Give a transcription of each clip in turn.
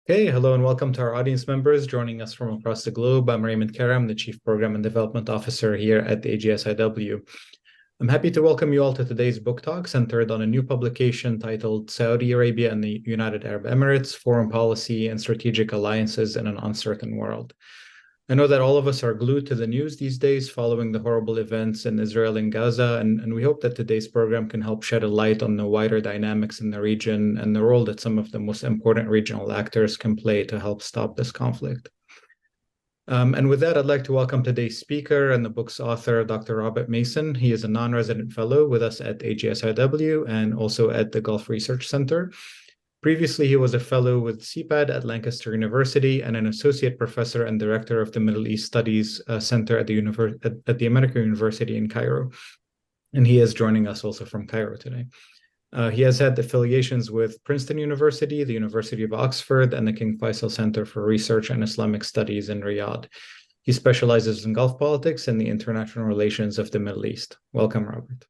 Hey, hello and welcome to our audience members joining us from across the globe. I'm Raymond Karam, the Chief Program and Development Officer here at the AGSIW. I'm happy to welcome you all to today's book talk centered on a new publication titled Saudi Arabia and the United Arab Emirates, Foreign Policy and Strategic Alliances in an Uncertain World. I know that all of us are glued to the news these days following the horrible events in Israel and Gaza, and we hope that today's program can help shed a light on the wider dynamics in the region and the role that some of the most important regional actors can play to help stop this conflict. And with that, I'd like to welcome today's speaker and the book's author, Dr. Robert Mason. He is a non-resident fellow with us at AGSIW and also at the Gulf Research Center. Previously, he was a fellow with CPAD at Lancaster University and an associate professor and director of the Middle East Studies Center at the American University in Cairo. And he is joining us also from Cairo today. He has had affiliations with Princeton University, the University of Oxford, and the King Faisal Center for Research and Islamic Studies in Riyadh. He specializes in Gulf politics and the international relations of the Middle East. Welcome, Robert.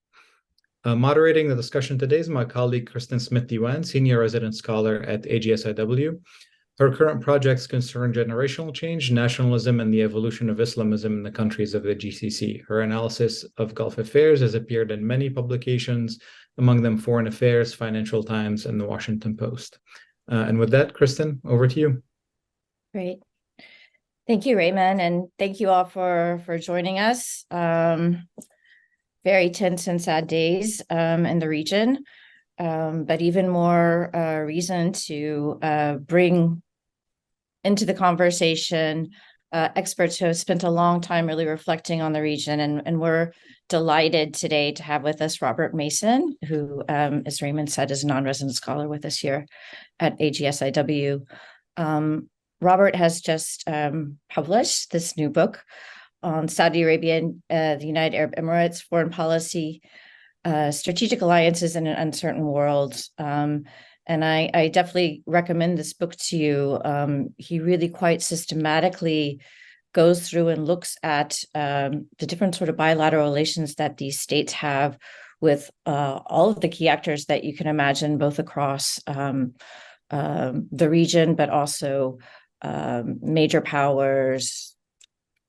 Moderating the discussion today is my colleague, Kristin Diwan, Senior Resident Scholar at AGSIW. Her current projects concern generational change, nationalism, and the evolution of Islamism in the countries of the GCC. Her analysis of Gulf affairs has appeared in many publications, among them Foreign Affairs, Financial Times, and the Washington Post. And with that, Kristin, over to you. Great. Thank you, Raymond, and thank you all for joining us. Very tense and sad days in the region, but even more reason to bring into the conversation experts who have spent a long time really reflecting on the region. And we're delighted today to have with us Robert Mason, who, as Raymond said, is a non-resident scholar with us here at AGSIW. Robert has just published this new book on Saudi Arabia and the United Arab Emirates, foreign policy, strategic alliances in an uncertain world. And I definitely recommend this book to you. He really quite systematically goes through and looks at the different sort of bilateral relations that these states have with all of the key actors that you can imagine, both across the region, but also major powers,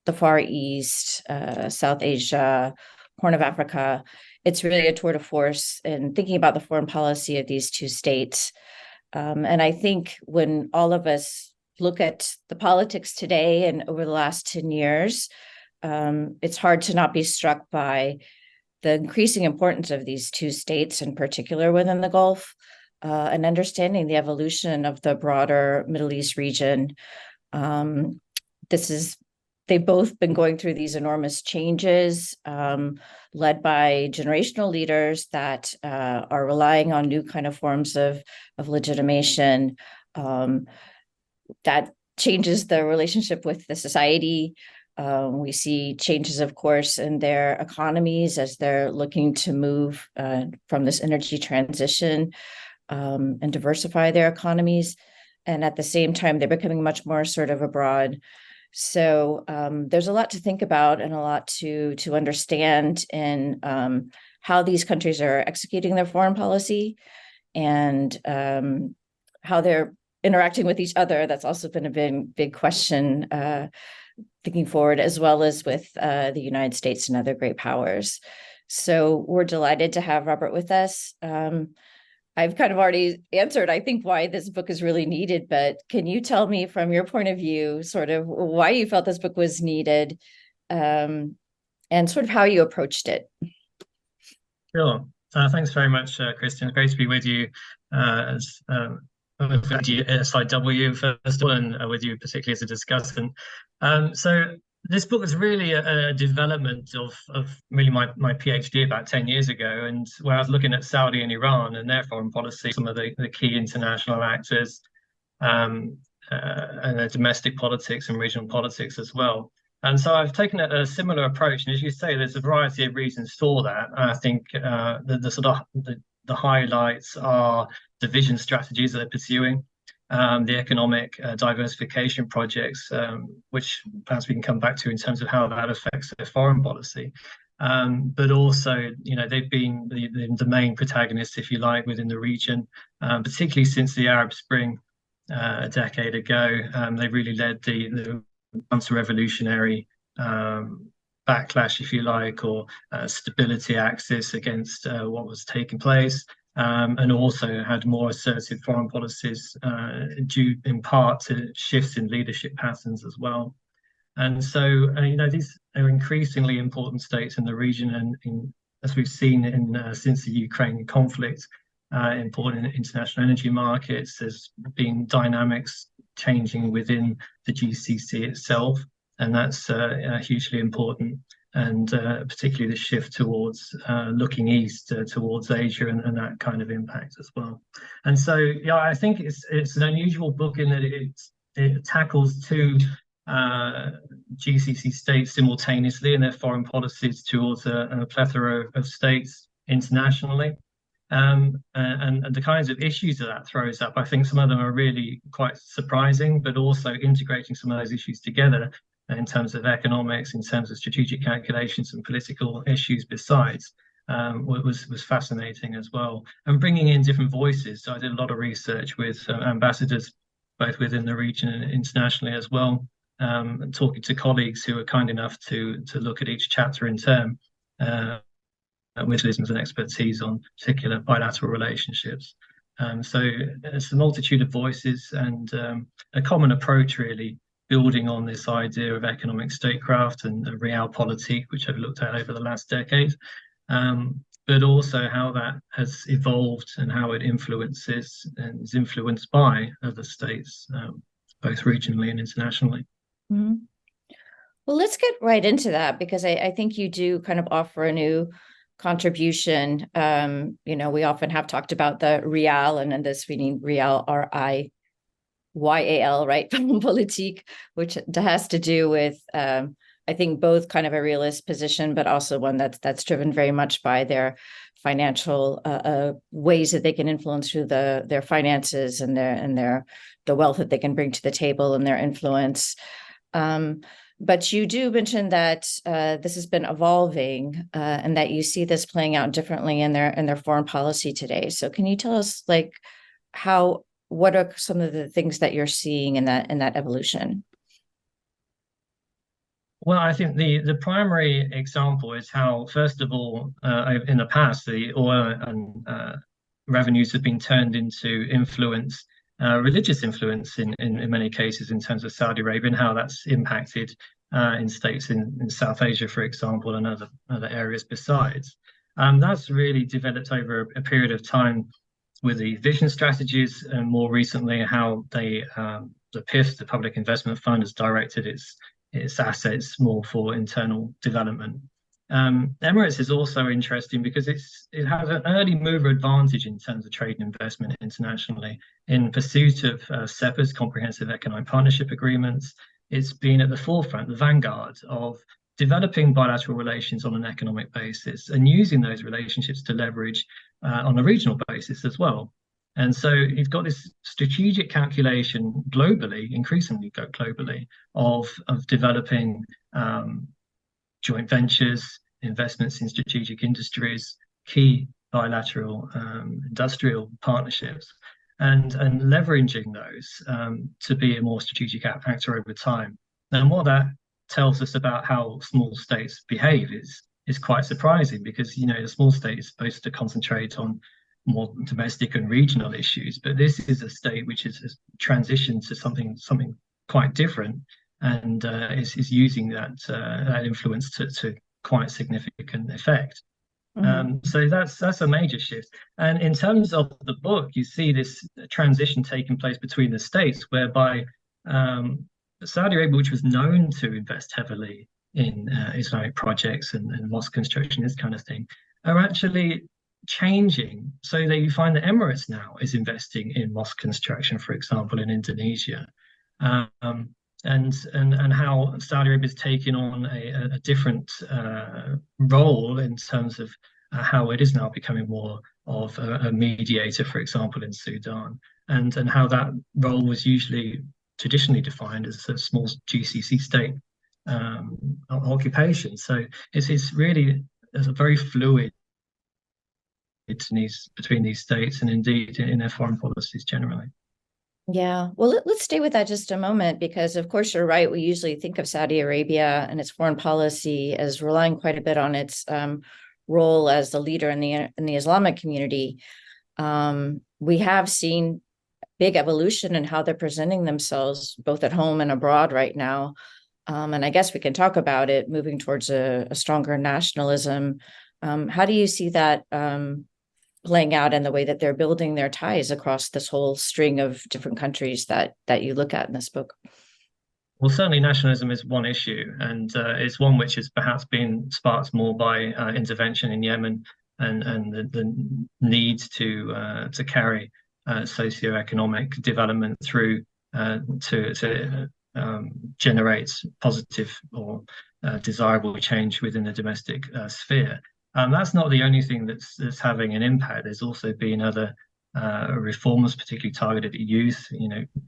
the Far East, South Asia, Horn of Africa. It's really a tour de force in thinking about the foreign policy of these two states. And I think when all of us look at the politics today and over the last 10 years, it's hard to not be struck by the increasing importance of these two states, in particular within the Gulf, and understanding the evolution of the broader Middle East region. They've both been going through these enormous changes, led by generational leaders that are relying on new kind of forms of legitimation that changes the relationship with the society. We see changes, of course, in their economies as they're looking to move from this energy transition and diversify their economies. And at the same time, they're becoming much more sort of abroad. So there's a lot to think about and a lot to understand in how these countries are executing their foreign policy and how they're interacting with each other. That's also been a big question thinking forward, as well as with the United States and other great powers. So we're delighted to have Robert with us. I've kind of already answered, I think, why this book is really needed, but can you tell me from your point of view, sort of why you felt this book was needed and sort of how you approached it? Sure. Thanks very much, Kristin. Great to be with you as AGSIW first of all, and with you particularly as a discussant. So this book is really a development of really my PhD about 10 years ago, and where I was looking at Saudi and Iran and their foreign policy, some of the key international actors, and their domestic politics and regional politics as well. And so I've taken a similar approach, and as you say, there's a variety of reasons for that. I think the highlights are the vision strategies that they're pursuing, the economic diversification projects, which perhaps we can come back to in terms of how that affects their foreign policy. But also, they've been the main protagonists, if you like, within the region, particularly since the Arab Spring a decade ago. They really led the counter-revolutionary backlash, if you like, or stability axis against what was taking place, and also had more assertive foreign policies due in part to shifts in leadership patterns as well. And so, these are increasingly important states in the region, and as we've seen since the Ukraine conflict, important international energy markets. There's been dynamics changing within the GCC itself, and that's hugely important. And particularly the shift towards looking east towards Asia and that kind of impact as well. And so, yeah, I think it's an unusual book in that it tackles two GCC states simultaneously and their foreign policies towards a plethora of states internationally. And the kinds of issues that throws up, I think some of them are really quite surprising, but also integrating some of those issues together in terms of economics, in terms of strategic calculations and political issues besides, was fascinating as well. And bringing in different voices. So I did a lot of research with ambassadors, both within the region and internationally as well, and talking to colleagues who were kind enough to look at each chapter in turn, with wisdom and expertise on particular bilateral relationships. So it's a multitude of voices and a common approach, really, building on this idea of economic statecraft and realpolitik, which I've looked at over the last decade, but also how that has evolved and how it influences and is influenced by other states, both regionally and internationally. Mm-hmm. Well, let's get right into that, because I think you do kind of offer a new contribution. We often have talked about the real, and in this we need real, RIYAL, right, from politique, which has to do with I think both kind of a realist position, but also one that's driven very much by their financial ways that they can influence through their finances and the wealth that they can bring to the table and their influence. But you do mention that this has been evolving and that you see this playing out differently in their foreign policy today. So can you tell us, like, what are some of the things that you're seeing in that evolution? Well, I think the primary example is how, first of all, in the past, the oil and revenues have been turned into influence, religious influence in many cases in terms of Saudi Arabia, and how that's impacted in states in South Asia, for example, and other areas besides. That's really developed over a period of time with the vision strategies, and more recently how the PIF, the Public Investment Fund, has directed its assets more for internal development. Emirates is also interesting because it has an early mover advantage in terms of trade and investment internationally. In pursuit of CEPA's, comprehensive economic partnership agreements, it's been at the forefront, the vanguard of developing bilateral relations on an economic basis and using those relationships to leverage on a regional basis as well. And so you've got this strategic calculation globally, increasingly globally, of developing joint ventures, investments in strategic industries, key bilateral industrial partnerships, and leveraging those to be a more strategic actor over time. And what that tells us about how small states behave is quite surprising, because the small state is supposed to concentrate on more domestic and regional issues, but this is a state which has transitioned to something quite different, and is using that influence to quite significant effect. Mm-hmm. So that's a major shift. And in terms of the book, you see this transition taking place between the states, whereby Saudi Arabia, which was known to invest heavily in Islamic projects and mosque construction, this kind of thing, are actually changing, so that you find that Emirates now is investing in mosque construction, for example, in Indonesia, and how Saudi Arabia is taking on a different role in terms of how it is now becoming more of a mediator, for example, in Sudan, and how that role was traditionally defined as a small GCC state occupation. So it's really a very fluid between these states, and indeed in their foreign policies generally. Yeah, well, let's stay with that just a moment, because of course you're right. We usually think of Saudi Arabia and its foreign policy as relying quite a bit on its role as the leader in the Islamic community. We have seen big evolution in how they're presenting themselves, both at home and abroad right now. And I guess we can talk about it moving towards a stronger nationalism. How do you see that playing out in the way that they're building their ties across this whole string of different countries that you look at in this book? Well, certainly nationalism is one issue, and it's one which has perhaps been sparked more by intervention in Yemen and the need to carry socioeconomic development through to generate positive or desirable change within the domestic sphere. That's not the only thing that's having an impact. There's also been other reforms, particularly targeted at youth,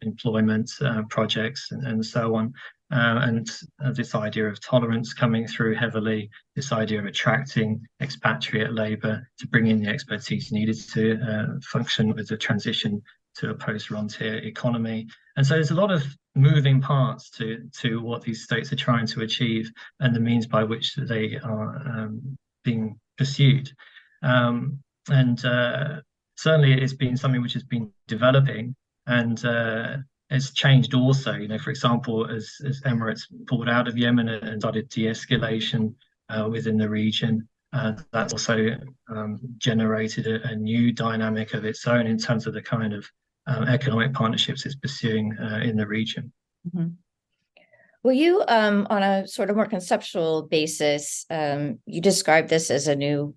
employment projects and so on. And this idea of tolerance coming through heavily, this idea of attracting expatriate labor to bring in the expertise needed to function with the transition to a post-frontier economy. And so there's a lot of moving parts to what these states are trying to achieve and the means by which they are being pursued. Certainly it's been something which has been developing and has changed also. For example, as Emirates pulled out of Yemen and started de-escalation within the region, that's also generated a new dynamic of its own in terms of the kind of economic partnerships it's pursuing in the region. Mm-hmm. Well, you, on a sort of more conceptual basis, you describe this as a new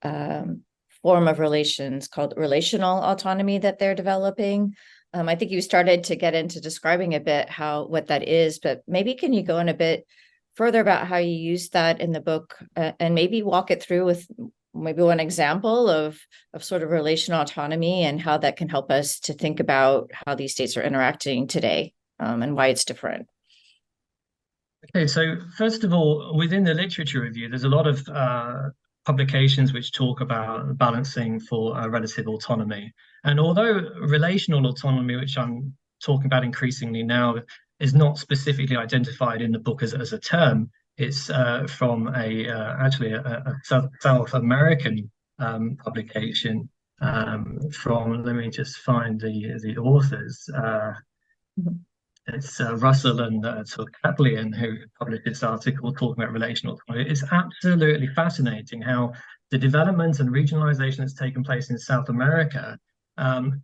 form of relations called relational autonomy that they're developing. I think you started to get into describing a bit what that is, but maybe can you go in a bit further about how you use that in the book and maybe walk it through with maybe one example of sort of relational autonomy and how that can help us to think about how these states are interacting today and why it's different. Okay, so first of all, within the literature review, there's a lot of publications which talk about balancing for relative autonomy. And although relational autonomy, which I'm talking about increasingly now, is not specifically identified in the book as a term, it's from actually a South American publication from, let me just find the authors. It's Russell and Kaplian who published this article talking about relational autonomy. It's absolutely fascinating how the development and regionalization that's taken place in South America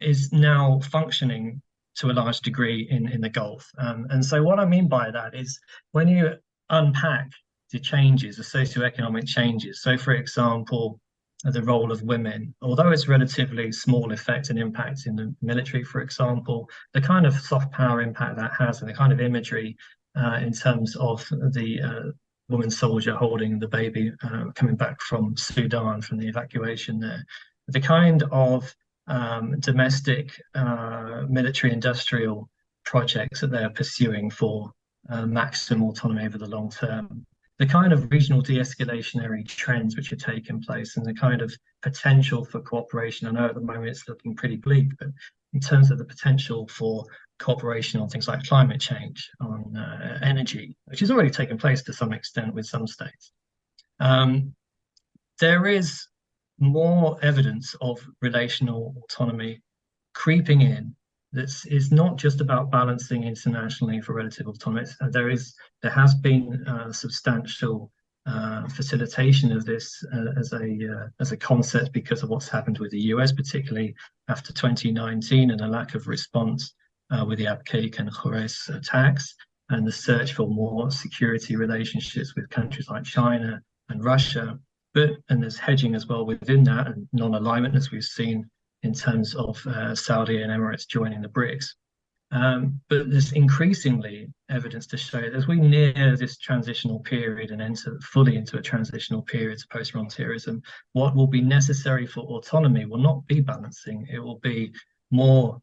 is now functioning to a large degree in the Gulf. And so what I mean by that is when you unpack the changes, the socioeconomic changes. So for example, the role of women, although it's relatively small effect and impact in the military, for example, the kind of soft power impact that has and the kind of imagery in terms of the woman soldier holding the baby coming back from Sudan, from the evacuation there, the kind of domestic military industrial projects that they're pursuing for maximum autonomy over the long term, the kind of regional de-escalationary trends which are taking place and the kind of potential for cooperation. I know at the moment it's looking pretty bleak, but in terms of the potential for cooperation on things like climate change, on energy, which is already taking place to some extent with some states, there is more evidence of relational autonomy creeping in. This is not just about balancing internationally for relative autonomy. There has been substantial facilitation of this as a concept because of what's happened with the US, particularly after 2019 and a lack of response with the Abqaiq and Khurais attacks and the search for more security relationships with countries like China and Russia. And there's hedging as well within that and non-alignment, as we've seen in terms of Saudi and Emirates joining the BRICS. But there's increasingly evidence to show that as we near this transitional period and enter fully into a transitional period to post-frontierism, what will be necessary for autonomy will not be balancing. It will be more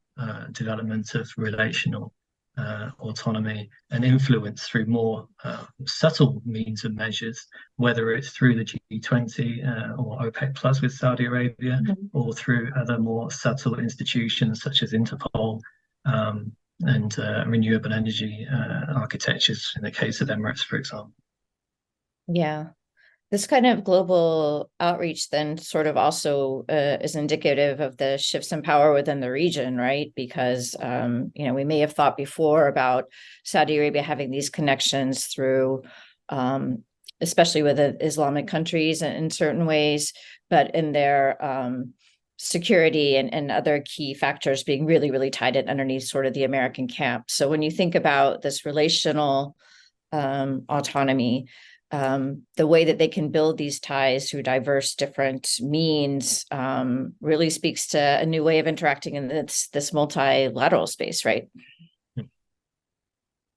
development of relational autonomy and influence through more subtle means and measures, whether it's through the G20 or OPEC Plus with Saudi Arabia, or through other more subtle institutions such as Interpol and renewable energy architectures in the case of Emirates, for example. Yeah. This kind of global outreach then sort of also is indicative of the shifts in power within the region, right? Because, we may have thought before about Saudi Arabia having these connections through, especially with the Islamic countries in certain ways, but in their security and other key factors being really, really tied in underneath sort of the American camp. So when you think about this relational autonomy, the way that they can build these ties through diverse different means really speaks to a new way of interacting in this multilateral space, right?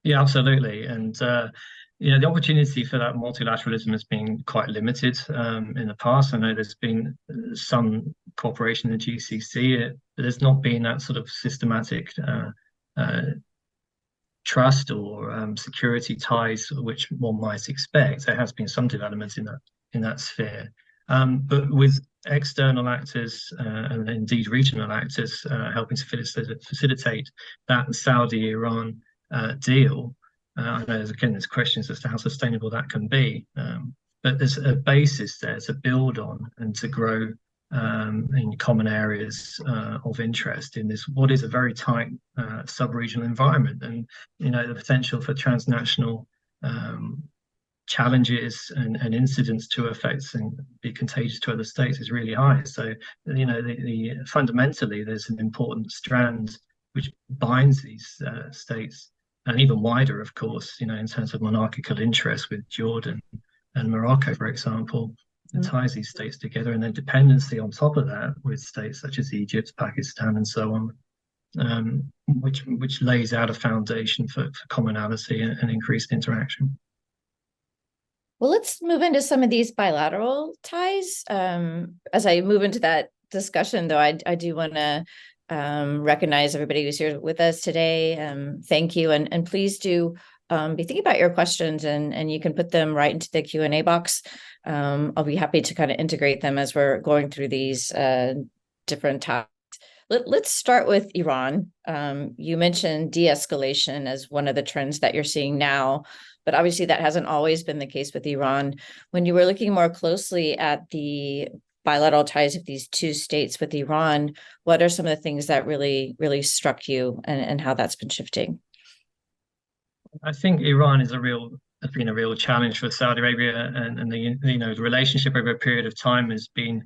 Yeah, absolutely. And the opportunity for that multilateralism has been quite limited in the past. I know there's been some cooperation in the GCC, but there's not been that sort of systematic trust or security ties which one might expect. There has been some developments in that sphere, but with external actors and indeed regional actors helping to facilitate that Saudi-Iran deal. I know there's questions as to how sustainable that can be, but there's a basis there to build on and to grow in common areas of interest in this, what is a very tight sub-regional environment. And, the potential for transnational challenges and incidents to affect and be contagious to other states is really high. So, fundamentally, there's an important strand which binds these states, and even wider, of course, in terms of monarchical interests with Jordan and Morocco, for example. It ties these states together, and then dependency on top of that with states such as Egypt, Pakistan, and so on, which lays out a foundation for commonality and increased interaction. Well, let's move into some of these bilateral ties. As I move into that discussion, though, I do want to recognize everybody who's here with us today. Thank you, and please do be thinking about your questions, and you can put them right into the Q&A box. I'll be happy to kind of integrate them as we're going through these different topics. Let's start with Iran. You mentioned de-escalation as one of the trends that you're seeing now, but obviously that hasn't always been the case with Iran. When you were looking more closely at the bilateral ties of these two states with Iran, what are some of the things that really, really struck you, and how that's been shifting? I think Iran has been a real challenge for Saudi Arabia, and the relationship over a period of time has been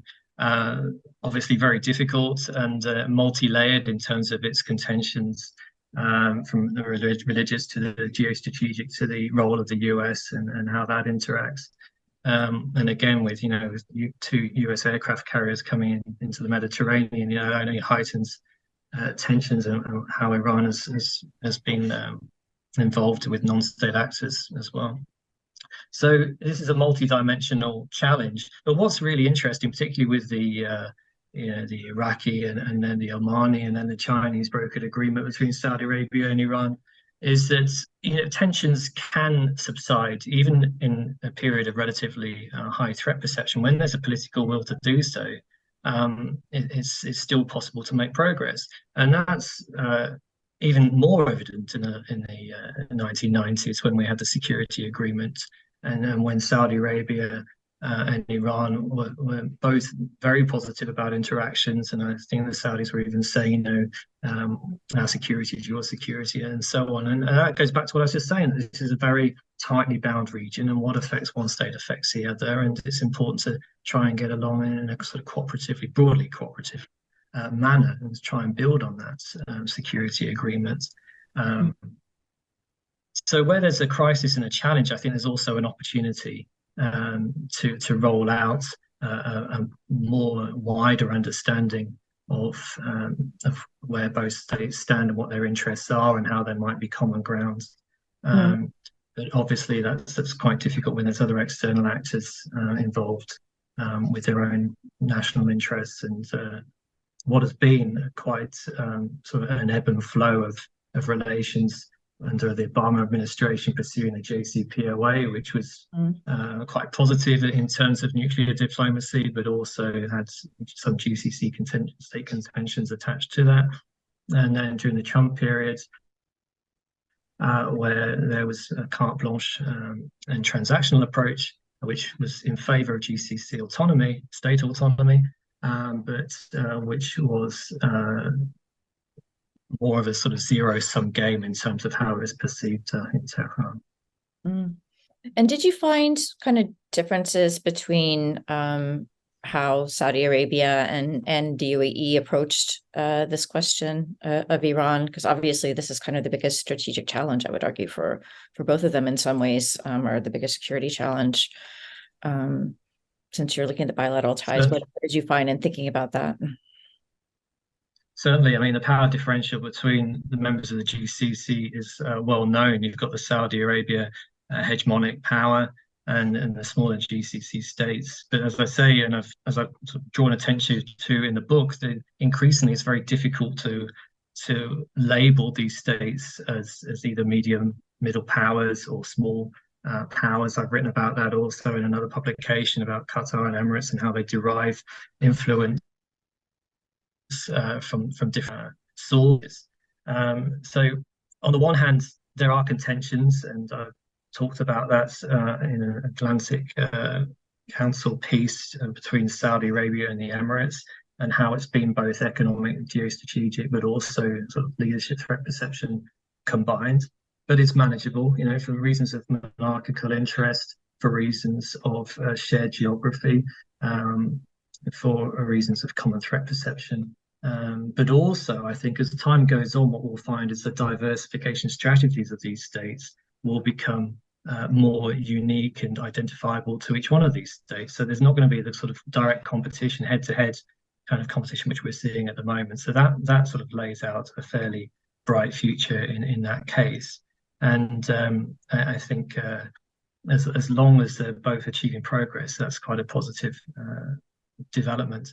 obviously very difficult and multi-layered in terms of its contentions, from the religious to the geostrategic to the role of the US and how that interacts. And again, with two US aircraft carriers coming into the Mediterranean, only heightens tensions and how Iran has been involved with non-state actors as well. So this is a multi-dimensional challenge. But what's really interesting, particularly with the Iraqi and then the Omani and then the Chinese brokered agreement between Saudi Arabia and Iran, is that tensions can subside even in a period of relatively high threat perception. When there's a political will to do so, it's still possible to make progress, and that's even more evident in the 1990s when we had the security agreement, and when Saudi Arabia and Iran were both very positive about interactions, and I think the Saudis were even saying, our security is your security, and so on. And that goes back to what I was just saying. This is a very tightly bound region, and what affects one state affects the other, and it's important to try and get along in a sort of broadly cooperative manner, and to try and build on that security agreement. So where there's a crisis and a challenge, I think there's also an opportunity to roll out a more wider understanding of where both states stand and what their interests are and how there might be common grounds. But obviously that's quite difficult when there's other external actors involved with their own national interests, and what has been quite sort of an ebb and flow of relations under the Obama administration pursuing the JCPOA, which was quite positive in terms of nuclear diplomacy, but also had some GCC state contentions attached to that. And then during the Trump period, where there was a carte blanche and transactional approach, which was in favor of GCC autonomy, state autonomy, but which was more of a sort of zero-sum game in terms of how it was perceived in Tehran. And did you find kind of differences between how Saudi Arabia and the UAE approached this question of Iran? Because obviously this is kind of the biggest strategic challenge, I would argue, for both of them in some ways, or the biggest security challenge. Since you're looking at the bilateral ties, what did you find in thinking about that? Certainly, I mean, the power differential between the members of the GCC is well known. You've got the Saudi Arabia hegemonic power and the smaller GCC states. But as I say, and as I've sort of drawn attention to in the book, that increasingly it's very difficult to label these states as either middle powers or small powers. I've written about that also in another publication about Qatar and Emirates and how they derive influence from different sources. So on the one hand, there are contentions, and I've talked about that in an Atlantic Council piece between Saudi Arabia and the Emirates, and how it's been both economic and geostrategic, but also sort of leadership threat perception combined. But it's manageable, you know, for reasons of monarchical interest, for reasons of shared geography, for reasons of common threat perception. But also, I think as time goes on, what we'll find is the diversification strategies of these states will become more unique and identifiable to each one of these states. So there's not going to be the sort of direct competition, head-to-head kind of competition which we're seeing at the moment. So that sort of lays out a fairly bright future in that case. And I think as long as they're both achieving progress, that's quite a positive development.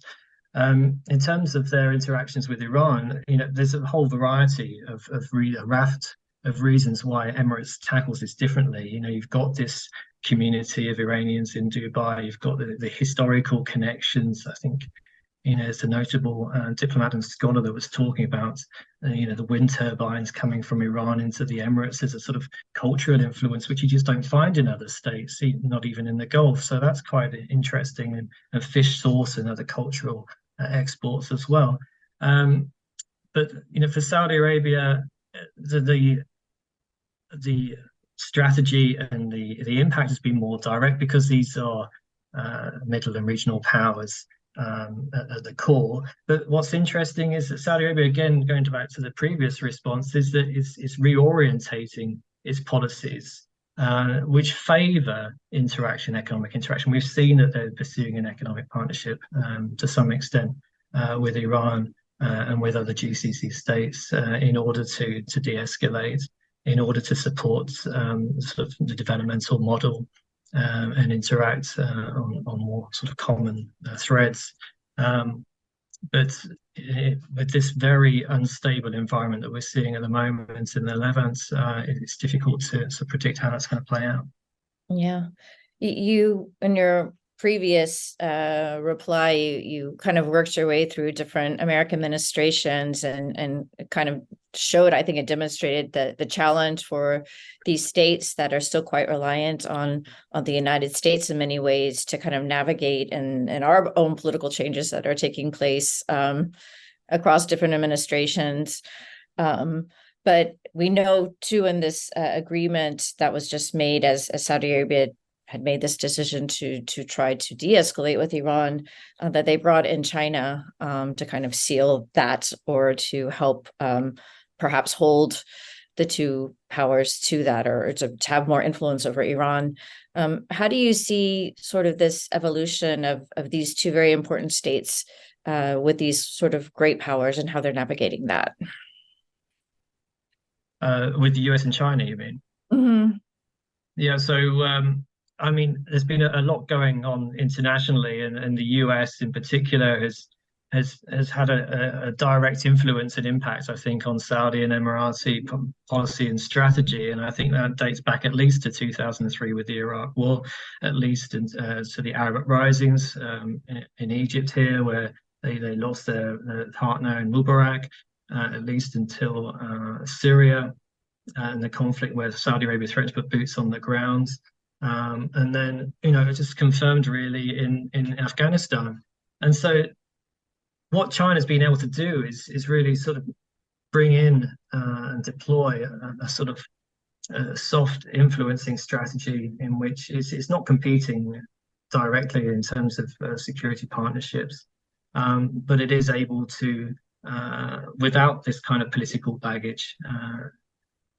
In terms of their interactions with Iran, you know, there's a whole variety of a raft of reasons why Emirates tackles this differently. You know, you've got this community of Iranians in Dubai, you've got the historical connections. I think, you know, there's a notable diplomat and scholar that was talking about, you know, the wind turbines coming from Iran into the Emirates as a sort of cultural influence, which you just don't find in other states, not even in the Gulf. So that's quite interesting, and fish sauce and other cultural exports as well. But, you know, for Saudi Arabia, the strategy and the impact has been more direct because these are middle and regional powers at the core. But what's interesting is that Saudi Arabia, again, going back to the previous response, is that it's reorientating its policies, which favor economic interaction. We've seen that they're pursuing an economic partnership to some extent with Iran and with other GCC states in order to de-escalate, in order to support sort of the developmental model and interact on more sort of common threads. But with this very unstable environment that we're seeing at the moment in the Levant, it's difficult to predict how that's going to play out. Yeah. You, in your previous reply, you kind of worked your way through different American administrations and kind of showed, I think it demonstrated the challenge for these states that are still quite reliant on the United States in many ways to kind of navigate and our own political changes that are taking place across different administrations. But we know too, in this agreement that was just made as Saudi Arabia had made this decision to try to de-escalate with Iran, that they brought in China to kind of seal that, or to help perhaps hold the two powers to that, or to have more influence over Iran. How do you see sort of this evolution of these two very important states with these sort of great powers and how they're navigating that? With the US and China, you mean? Mm-hmm. Yeah, so I mean, there's been a lot going on internationally, and the US in particular has has had a direct influence and impact, I think, on Saudi and Emirati policy and strategy. And I think that dates back at least to 2003 with the Iraq War, at least to the Arab uprisings in Egypt here, where they lost their partner in Mubarak, at least until Syria and the conflict where Saudi Arabia threatened to put boots on the ground. And then, it just confirmed really in Afghanistan. And so what China's been able to do is really sort of bring in and deploy a sort of soft influencing strategy in which it's not competing directly in terms of security partnerships, but it is able to, without this kind of political baggage,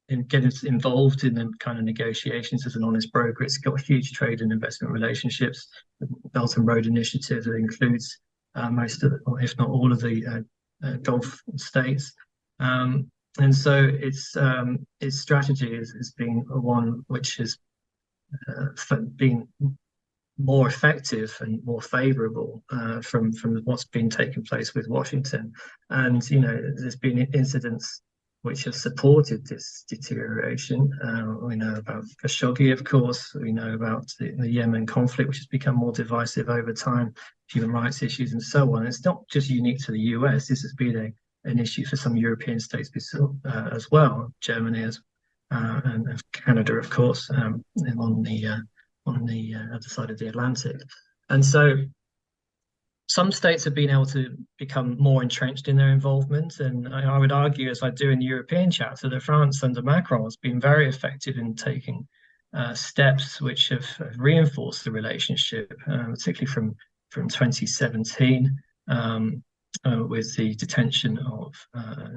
and get involved in the kind of negotiations as an honest broker. It's got huge trade and investment relationships. The Belt and Road Initiative that includes most of, if not all of the Gulf states. And so its strategy has been one which has been more effective and more favorable from what's been taking place with Washington. And, there's been incidents which have supported this deterioration. We know about Khashoggi, of course. We know about the Yemen conflict, which has become more divisive over time, human rights issues and so on. It's not just unique to the US. This has been an issue for some European states as well, Germany and Canada, of course, on the other side of the Atlantic. And so some states have been able to become more entrenched in their involvement. And I would argue, as I do in the European chapter, that France under Macron has been very effective in taking steps which have reinforced the relationship, particularly from 2017 with the detention of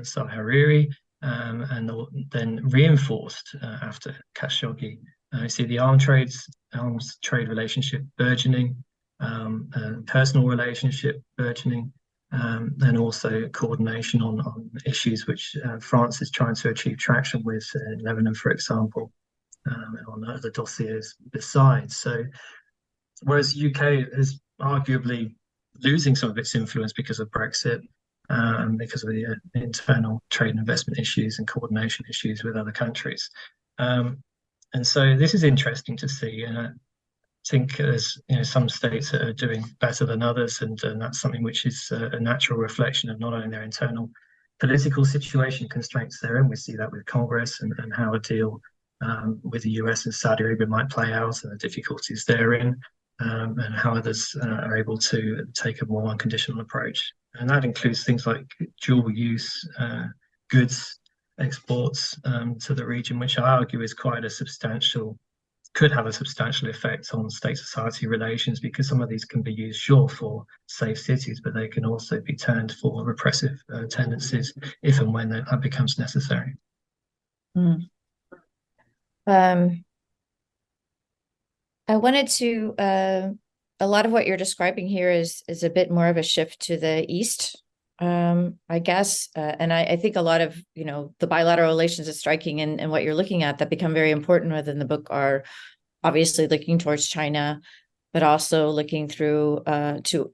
Saad Hariri, and then reinforced after Khashoggi. You see the arms trade relationship burgeoning, personal relationship burgeoning, and also coordination on issues which France is trying to achieve traction with in Lebanon, for example, on other dossiers besides. So whereas UK is arguably losing some of its influence because of Brexit, because of the internal trade and investment issues and coordination issues with other countries. And so this is interesting to see. And I think there's some states that are doing better than others, and that's something which is a natural reflection of not only their internal political situation constraints they're in. We see that with Congress and how a deal with the US and Saudi Arabia might play out and the difficulties therein, and how others are able to take a more unconditional approach. And that includes things like dual use goods exports to the region, which I argue is could have a substantial effect on state-society relations, because some of these can be used, sure, for safe cities, but they can also be turned for repressive tendencies if and when that becomes necessary. I wanted to, a lot of what you're describing here is a bit more of a shift to the East, I guess. And I think a lot of, the bilateral relations is striking, and what you're looking at that become very important within the book are obviously looking towards China, but also looking through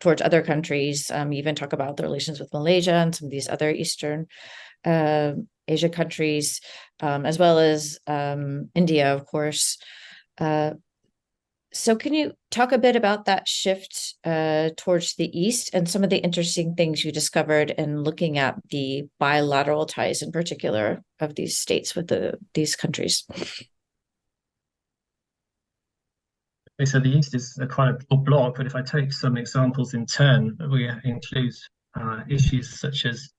towards other countries. You even talk about the relations with Malaysia and some of these other Eastern Asia countries, as well as India, of course. So can you talk a bit about that shift towards the East and some of the interesting things you discovered in looking at the bilateral ties in particular of these states with these countries? So the East is a quite a block, but if I take some examples in turn, we include issues such as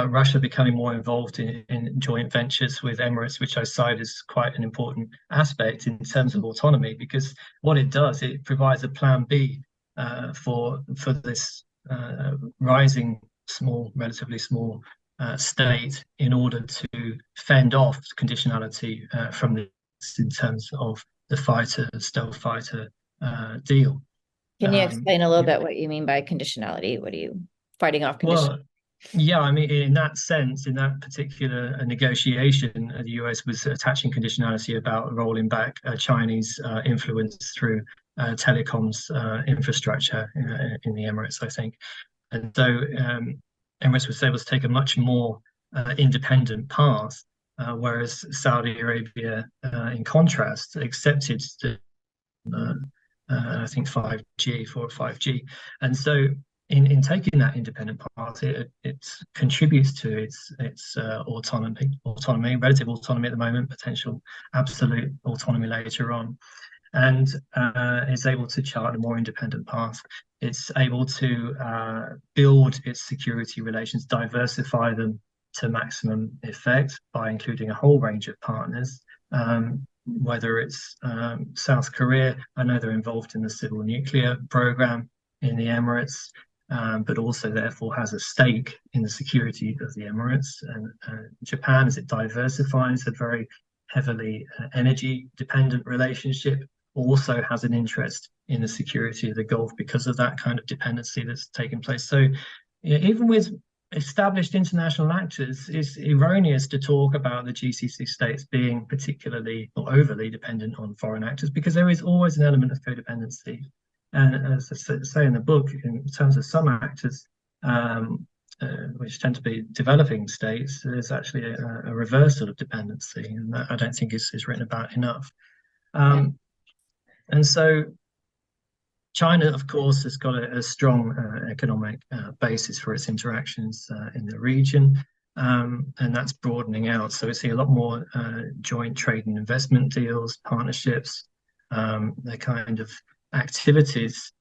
Russia becoming more involved in joint ventures with Emirates, which I cite as quite an important aspect in terms of autonomy, because what it does, it provides a plan B for this rising relatively small state in order to fend off conditionality from the in terms of the stealth fighter deal. Can you explain a little bit what you mean by conditionality? What are you fighting off conditionality? Well, yeah, I mean, in that sense, in that particular negotiation, the US was attaching conditionality about rolling back Chinese influence through telecoms infrastructure in the Emirates, I think. And so Emirates was able to take a much more independent path, whereas Saudi Arabia, in contrast, accepted the I think 5G, 4 or 5G. And so in taking that independent path, it contributes to its autonomy, relative autonomy at the moment, potential absolute autonomy later on, and is able to chart a more independent path. It's able to build its security relations, diversify them to maximum effect by including a whole range of partners. Whether it's South Korea, I know they're involved in the civil nuclear program in the Emirates, but also therefore has a stake in the security of the Emirates. And Japan, as it diversifies a very heavily energy dependent relationship, also has an interest in the security of the Gulf because of that kind of dependency that's taken place. So even with established international actors, it's erroneous to talk about the GCC states being particularly or overly dependent on foreign actors, because there is always an element of codependency. And as I say in the book, in terms of some actors, which tend to be developing states, there's actually a reversal of dependency, and that I don't think is written about enough. And so China, of course, has got a strong economic basis for its interactions in the region, and that's broadening out. So we see a lot more joint trade and investment deals, partnerships, the kind of activities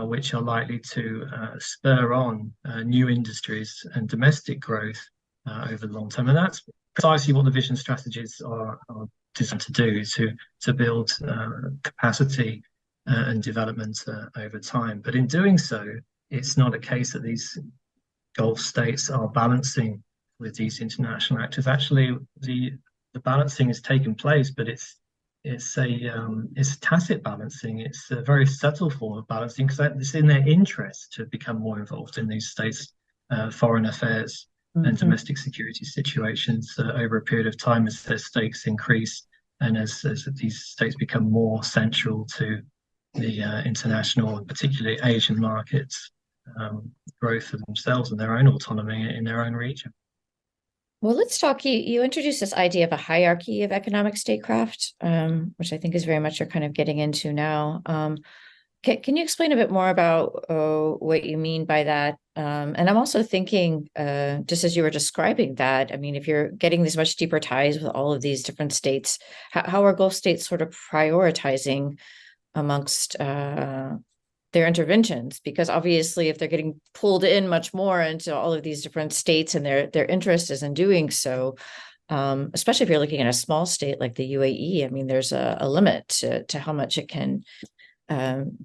which are likely to spur on new industries and domestic growth over the long term. And that's precisely what the vision strategies are designed to do, to build capacity and development over time. But in doing so, it's not a case that these Gulf states are balancing with these international actors. Actually, the balancing is taking place, but it's tacit balancing. It's a very subtle form of balancing, because it's in their interest to become more involved in these states' foreign affairs and domestic security situations over a period of time as their stakes increase and as these states become more central to the international and particularly Asian markets growth for themselves and their own autonomy in their own region. Well, let's talk. You introduced this idea of a hierarchy of economic statecraft, which I think is very much you're kind of getting into now. Can you explain a bit more about what you mean by that? And I'm also thinking, just as you were describing that, I mean, if you're getting these much deeper ties with all of these different states, how are Gulf states sort of prioritizing amongst their interventions? Because obviously, if they're getting pulled in much more into all of these different states and their interest is in doing so, especially if you're looking at a small state like the UAE, I mean, there's a limit to how much it can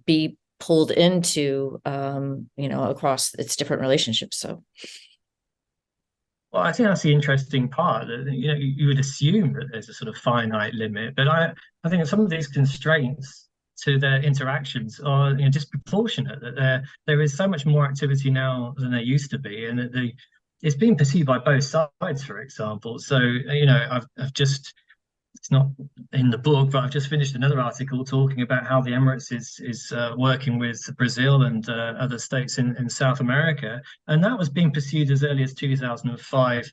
be pulled into, across its different relationships. So, well, I think that's the interesting part. You would assume that there's a sort of finite limit, but I think some of these constraints to their interactions are disproportionate. That there is so much more activity now than there used to be, and that it's being perceived by both sides. For example, so I've just, it's not in the book, but I've just finished another article talking about how the Emirates is working with Brazil and other states in South America, and that was being pursued as early as 2005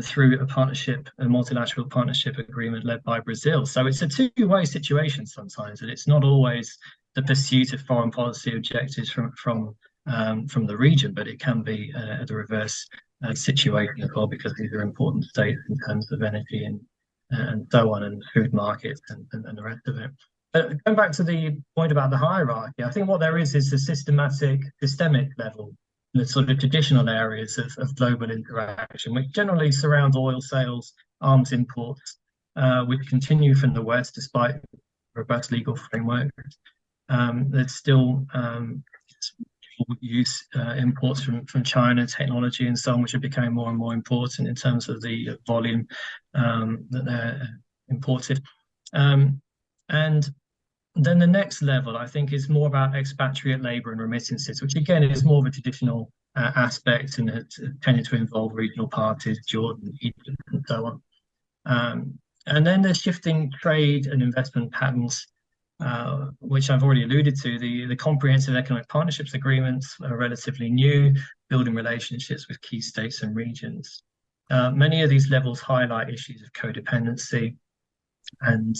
through a multilateral partnership agreement led by Brazil. So it's a two-way situation sometimes, and it's not always the pursuit of foreign policy objectives from the region, but it can be the reverse situation as well, because these are important states in terms of energy and so on, and food markets and the rest of it. But going back to the point about the hierarchy, I think what there is a systemic level, the sort of traditional areas of global interaction, which generally surround oil sales, arms imports, which continue from the West despite robust legal framework. There's still use imports from China, technology and so on, which are becoming more and more important in terms of the volume that they're imported. And then the next level, I think, is more about expatriate labor and remittances, which again is more of a traditional aspect, and it tended to involve regional parties, Jordan, Egypt, and so on. And then there's shifting trade and investment patterns, which I've already alluded to, the comprehensive economic partnerships agreements are relatively new, building relationships with key states and regions. Many of these levels highlight issues of codependency, and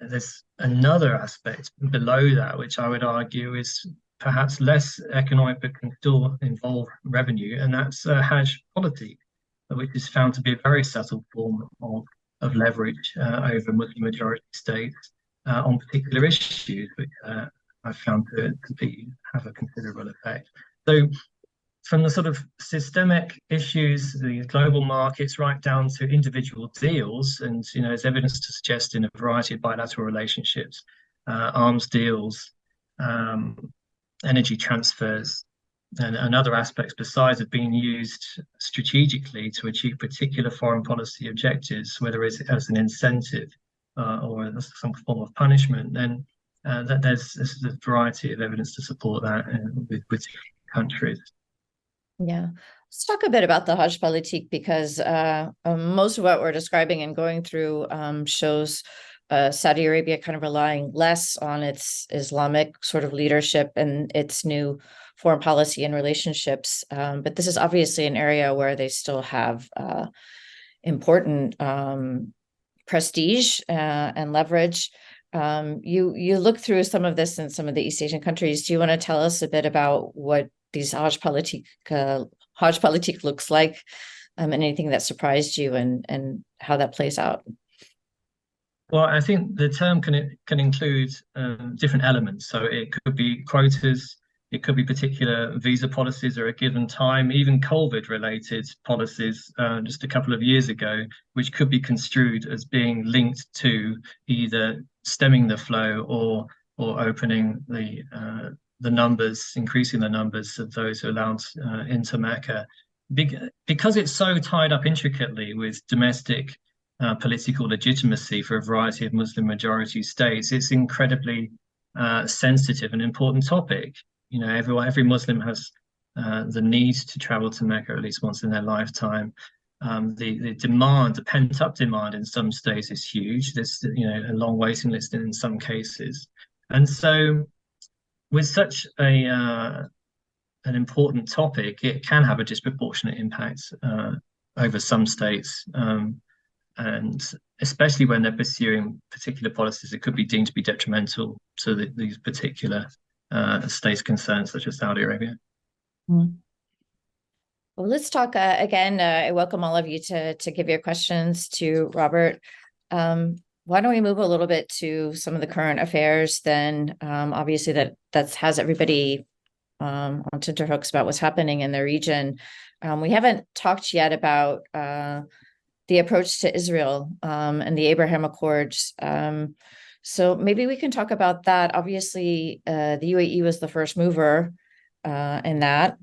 there's another aspect below that, which I would argue is perhaps less economic but can still involve revenue, and that's Hajj policy, which is found to be a very subtle form of leverage over Muslim majority states on particular issues, which I've found to have a considerable effect. So from the sort of systemic issues, the global markets, right down to individual deals, and there's evidence to suggest in a variety of bilateral relationships, arms deals, energy transfers, and other aspects besides have been used strategically to achieve particular foreign policy objectives, whether it's as an incentive or as some form of punishment, then there's a variety of evidence to support that with countries. Yeah. Let's talk a bit about the Hajj politique, because most of what we're describing and going through shows Saudi Arabia kind of relying less on its Islamic sort of leadership and its new foreign policy and relationships. But this is obviously an area where they still have important prestige and leverage. You look through some of this in some of the East Asian countries. Do you want to tell us a bit about what these Hajj politique looks like, and anything that surprised you and how that plays out? Well, I think the term can include different elements. So it could be quotas, it could be particular visa policies at a given time, even COVID-related policies just a couple of years ago, which could be construed as being linked to either stemming the flow or opening the numbers, increasing the numbers of those who are allowed into Mecca. Because it's so tied up intricately with domestic political legitimacy for a variety of Muslim majority states, it's incredibly sensitive and important topic. Every Muslim has the need to travel to Mecca at least once in their lifetime. The demand, the pent-up demand in some states is huge. There's a long waiting list in some cases, and so with such an important topic, it can have a disproportionate impact over some states, and especially when they're pursuing particular policies that could be deemed to be detrimental to these particular states concerned, such as Saudi Arabia. Well, let's talk again. I welcome all of you to give your questions to Robert. Why don't we move a little bit to some of the current affairs then? Obviously that has everybody on tenterhooks about what's happening in the region. We haven't talked yet about the approach to Israel and the Abraham Accords. So maybe we can talk about that. Obviously, the UAE was the first mover in that.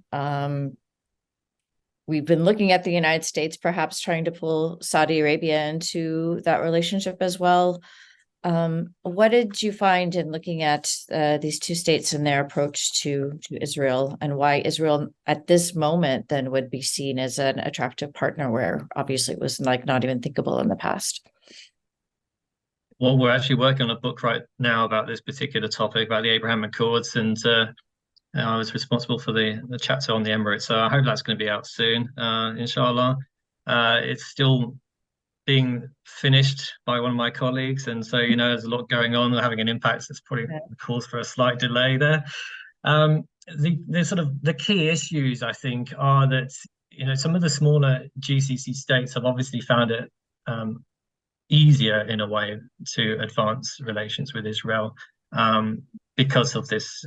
We've been looking at the United States perhaps trying to pull Saudi Arabia into that relationship as well. What did you find in looking at these two states and their approach to Israel, and why Israel at this moment then would be seen as an attractive partner, where obviously it was not even thinkable in the past? Well, we're actually working on a book right now about this particular topic, about the Abraham Accords, and I was responsible for the chapter on the Emirates, so I hope that's going to be out soon, inshallah. It's still being finished by one of my colleagues, and so there's a lot going on, having an impact. That's probably the cause for a slight delay there. The key issues, I think, are that some of the smaller GCC states have obviously found it easier in a way to advance relations with Israel, because of this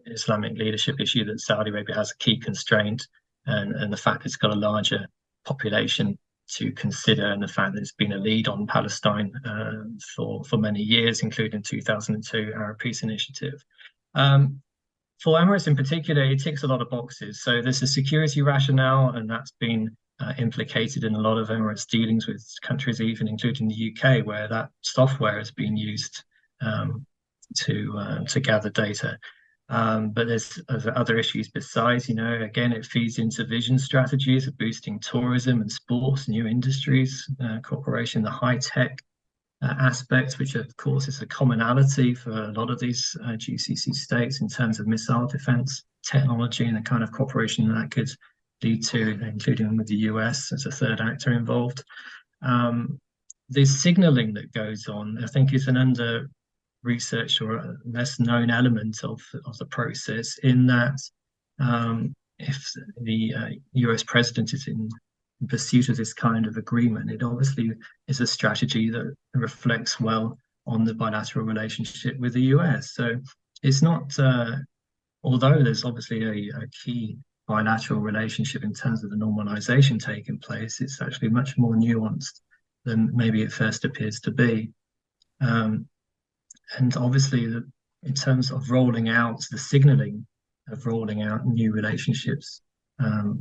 Islamic leadership issue that Saudi Arabia has a key constraint, and the fact it's got a larger population to consider, and the fact that it's been a lead on Palestine for many years, including 2002 Arab Peace Initiative. For Emirates in particular, it ticks a lot of boxes. So there's a security rationale, and that's been implicated in a lot of Emirates dealings with countries, even including the UK, where that software has been used to gather data. But there's other issues besides. Again, it feeds into vision strategies of boosting tourism and sports, new industries, cooperation, the high tech aspects, which of course is a commonality for a lot of these GCC states in terms of missile defense technology and the kind of cooperation that could lead to, including with the US as a third actor involved. The signaling that goes on, I think, is an under-researched or a less known element of the process, in that if the US president is in pursuit of this kind of agreement, it obviously is a strategy that reflects well on the bilateral relationship with the US. So it's not, although there's obviously a key bilateral relationship in terms of the normalization taking place, it's actually much more nuanced than maybe it first appears to be. And obviously, in terms of rolling out the signaling of rolling out new relationships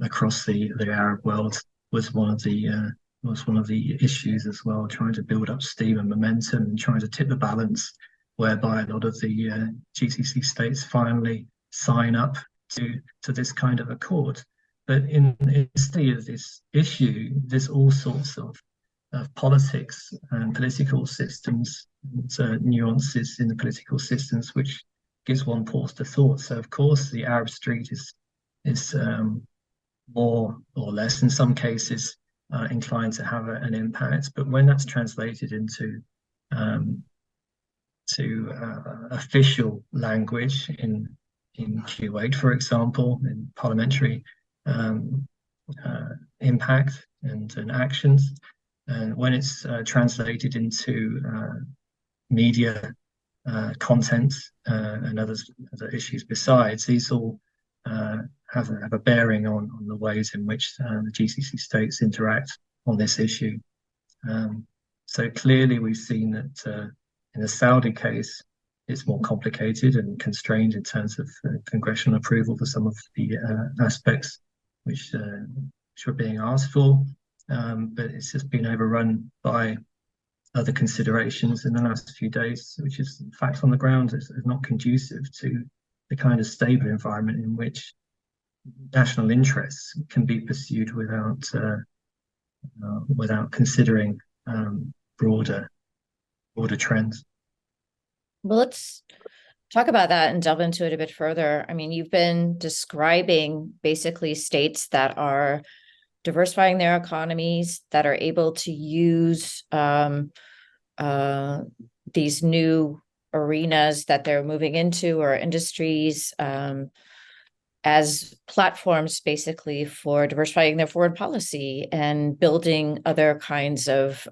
across the Arab world was one of the issues as well, trying to build up steam and momentum and trying to tip the balance, whereby a lot of the GCC states finally sign up to this kind of accord. But in the of this issue, there's all sorts of politics and political systems, and nuances in the political systems, which gives one pause to thought. So of course the Arab Street is more or less in some cases inclined to have an impact, but when that's translated into official language in Kuwait, for example, in parliamentary impact and actions, and when it's translated into media content and other issues besides, these all have a bearing on the ways in which the GCC states interact on this issue. So clearly we've seen that in the Saudi case, it's more complicated and constrained in terms of congressional approval for some of the aspects which are being asked for, but it's just been overrun by other considerations in the last few days, which is facts on the ground is not conducive to the kind of stable environment in which national interests can be pursued without considering broader trends. Well, let's talk about that and delve into it a bit further. I mean, you've been describing basically states that are diversifying their economies, that are able to use these new arenas that they're moving into, or industries, as platforms basically for diversifying their foreign policy and building other kinds of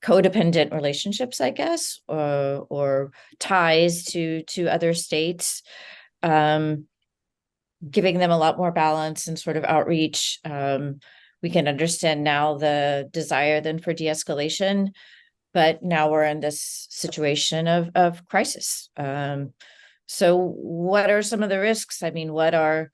codependent relationships, I guess, or ties to other states, giving them a lot more balance and sort of outreach. We can understand now the desire then for de-escalation, but now we're in this situation of crisis. So what are some of the risks? I mean, what are,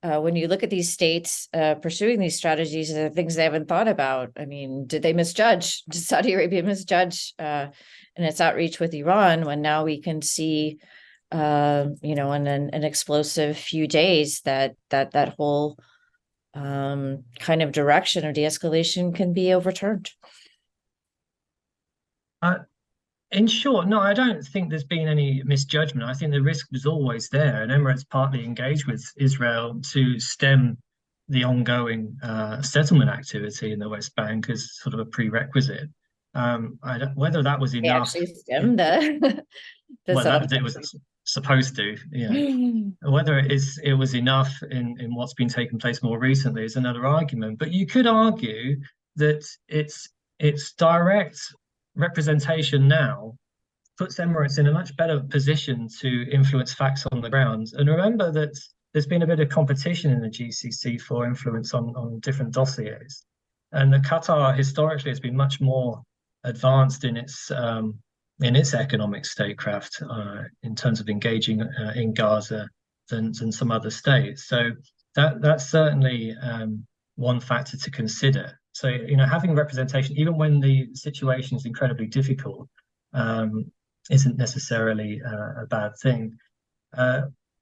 when you look at these states pursuing these strategies, are there things they haven't thought about? I mean, did they misjudge? Did Saudi Arabia misjudge in its outreach with Iran, when now we can see, in an explosive few days that whole kind of direction of de-escalation can be overturned? In short, no, I don't think there's been any misjudgment. I think the risk was always there, and Emirates partly engaged with Israel to stem the ongoing settlement activity in the West Bank as sort of a prerequisite. Whether that was enough. They actually stemmed it was supposed to, Whether it was enough in what's been taking place more recently is another argument. But you could argue that it's direct representation now puts Emirates in a much better position to influence facts on the ground. And remember that there's been a bit of competition in the GCC for influence on different dossiers. And the Qatar historically has been much more advanced in its economic statecraft in terms of engaging in Gaza than some other states. So that's certainly one factor to consider. So, having representation, even when the situation is incredibly difficult, isn't necessarily a bad thing.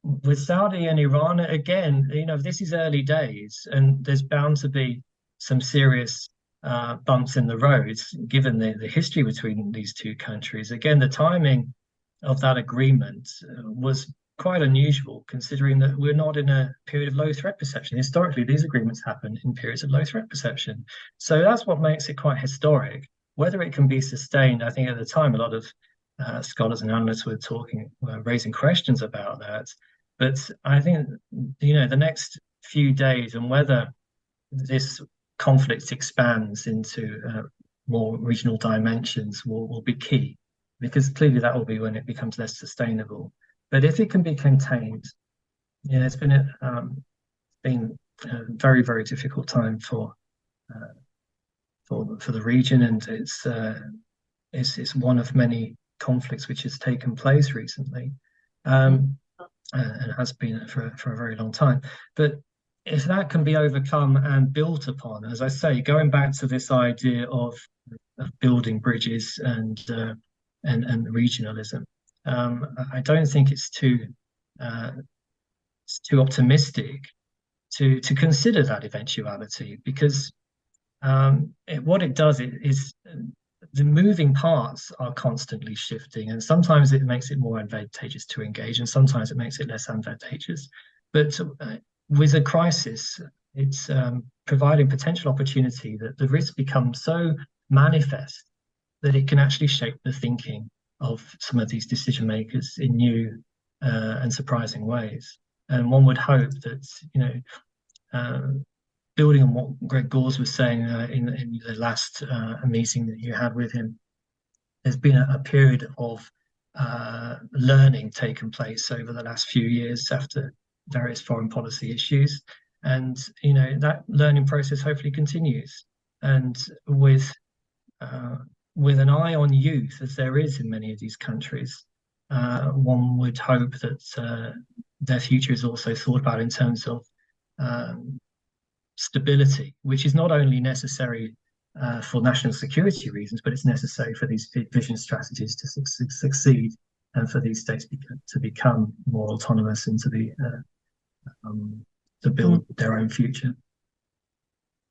With Saudi and Iran, again, this is early days, and there's bound to be some serious bumps in the road, given the history between these two countries. Again, the timing of that agreement was quite unusual, considering that we're not in a period of low threat perception. Historically, these agreements happen in periods of low threat perception. So that's what makes it quite historic. Whether it can be sustained, I think at the time, a lot of scholars and analysts were raising questions about that. But I think, the next few days and whether this conflict expands into more regional dimensions will be key, because clearly that will be when it becomes less sustainable. But if it can be contained, it's been a very, very difficult time for the region, and it's one of many conflicts which has taken place recently, and has been for a very long time. But if that can be overcome and built upon, as I say, going back to this idea of building bridges and regionalism, I don't think it's too optimistic to consider that eventuality, because what it does is the moving parts are constantly shifting, and sometimes it makes it more advantageous to engage, and sometimes it makes it less advantageous. But with a crisis, it's providing potential opportunity that the risk becomes so manifest that it can actually shape the thinking of some of these decision makers in new and surprising ways. And one would hope that, building on what Greg Gores was saying in the last meeting that you had with him, there's been a period of learning taken place over the last few years after various foreign policy issues, and that learning process hopefully continues, and with an eye on youth, as there is in many of these countries, one would hope that their future is also thought about in terms of stability, which is not only necessary for national security reasons, but it's necessary for these vision strategies to succeed, and for these states to become more autonomous and to build their own future.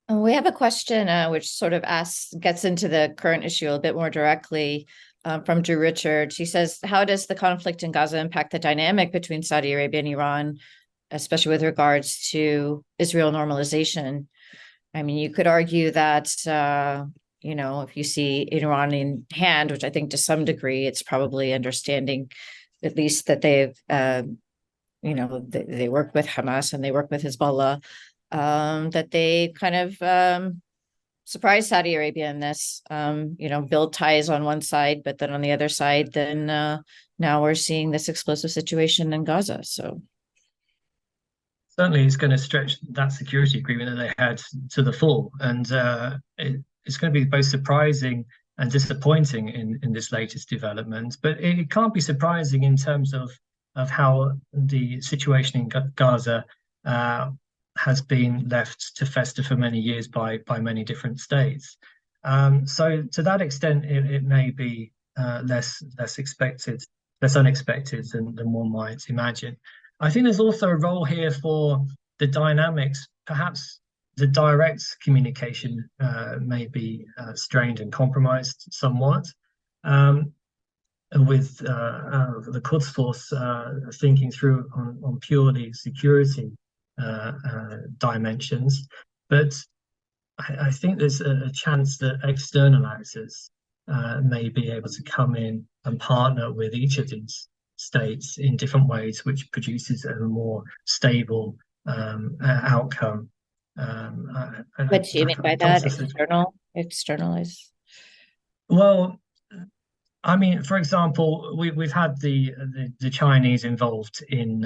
We have a question which sort of gets into the current issue a bit more directly, from Drew Richards. He says, how does the conflict in Gaza impact the dynamic between Saudi Arabia and Iran, especially with regards to Israel normalization? I mean, you could argue that, if you see Iran in hand, which I think to some degree, it's probably understanding at least that they've, they work with Hamas and they work with Hezbollah, that they kind of surprise Saudi Arabia in this, build ties on one side, but then on the other side, then now we're seeing this explosive situation in Gaza. So certainly it's going to stretch that security agreement that they had to the full, and it's going to be both surprising and disappointing in this latest development. But it can't be surprising in terms of how the situation in Gaza has been left to fester for many years by many different states. So to that extent, it may be less unexpected than one might imagine. I think there's also a role here for the dynamics. Perhaps the direct communication may be strained and compromised somewhat, with the Quds Force thinking through on purely security dimensions. But I think there's a chance that externalizers may be able to come in and partner with each of these states in different ways, which produces a more stable outcome. What do you mean by that? Externalize? Well, I mean, for example, we've had the Chinese involved in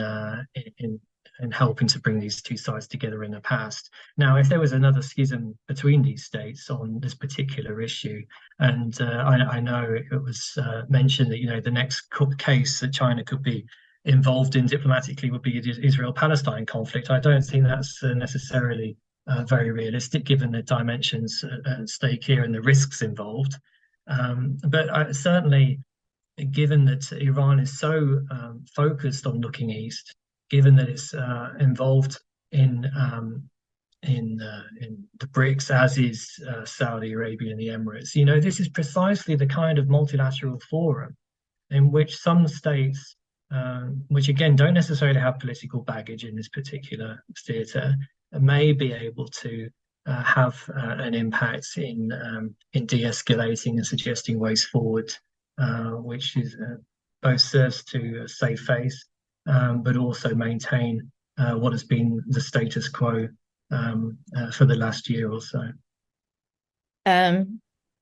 helping to bring these two sides together in the past. Now, if there was another schism between these states on this particular issue, and I know it was mentioned that the next case that China could be involved in diplomatically would be the Israel-Palestine conflict. I don't think that's necessarily very realistic, given the dimensions at stake here and the risks involved. But certainly, given that Iran is so focused on looking east, given that it's involved in the BRICS, as is Saudi Arabia and the Emirates. This is precisely the kind of multilateral forum in which some states, which again don't necessarily have political baggage in this particular theatre, may be able to have an impact in de-escalating and suggesting ways forward, which is both serves to save face, but also maintain what has been the status quo for the last year or so.